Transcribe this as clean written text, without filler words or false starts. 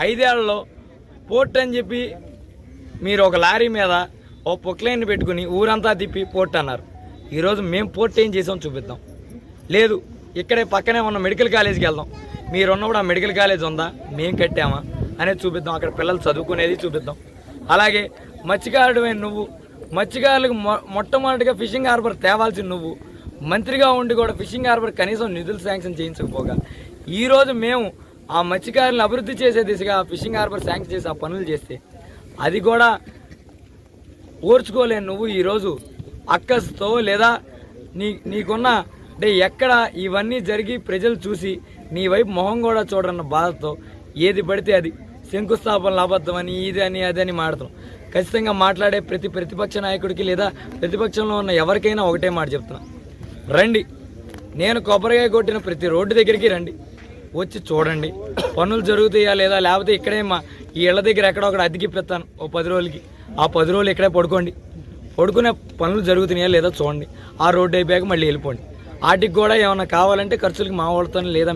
5 ఏళ్లలో పోర్ట్ అని చెప్పి మీరు ఒక లారీ మీద ఓ పొక్లైన్ పెట్టుకుని ఊరంతా తిప్పి పోర్ట్ అన్నారు. ఈరోజు మేము పోర్ట్ ఏం చేసాం చూపిద్దాం. లేదు ఇక్కడే పక్కనే ఉన్న మెడికల్ కాలేజీకి వెళ్దాం, మీరున్నప్పుడు ఆ మెడికల్ కాలేజ్ ఉందా, మేము కట్టామా అనేది చూపిద్దాం. అక్కడ పిల్లలు చదువుకునేది చూపిద్దాం. అలాగే మత్స్యకారుడివైన నువ్వు, మత్స్యకారులకు మొట్టమొదటిగా ఫిషింగ్ హార్బర్ తేవాల్సిన నువ్వు మంత్రిగా ఉండి కూడా ఫిషింగ్ హార్బర్ కనీసం నిధులు శాంక్షన్ చేయించకపోగా ఈరోజు మేము ఆ మత్స్యకారులను అభివృద్ధి చేసే దిశగా ఫిషింగ్ హార్బర్ శాంక్షన్ చేసి ఆ పనులు చేస్తే అది కూడా ఓర్చుకోలేను నువ్వు ఈరోజు అక్కస్తో లేదా నీకున్న అంటే ఎక్కడ ఇవన్నీ జరిగి ప్రజలు చూసి నీ వైపు మొహం కూడా చూడన్న బాధతో ఏది పడితే అది శంకుస్థాపనలు అబద్ధమని ఇది అని అదని మాట్లాడతాం. ఖచ్చితంగా మాట్లాడే ప్రతిపక్ష నాయకుడికి లేదా ప్రతిపక్షంలో ఉన్న ఎవరికైనా ఒకటే మాట చెప్తున్నా, రండి, నేను కొబ్బరికాయ కొట్టిన ప్రతి రోడ్డు దగ్గరికి రండి, వచ్చి చూడండి పనులు జరుగుతాయా లేదా, లేకపోతే ఇక్కడే ఈ ఇళ్ళ దగ్గర ఎక్కడో ఒకటి అద్దెకిప్పిస్తాను ఓ 10 రోజులకి, ఆ 10 రోజులు ఇక్కడే పడుకునే పనులు జరుగుతున్నాయా లేదా చూడండి. ఆ రోడ్డు అయిపోయాక మళ్ళీ వెళ్ళిపోండి. వాటికి కూడా ఏమైనా కావాలంటే ఖర్చులకి మా వాళ్ళతో లేదా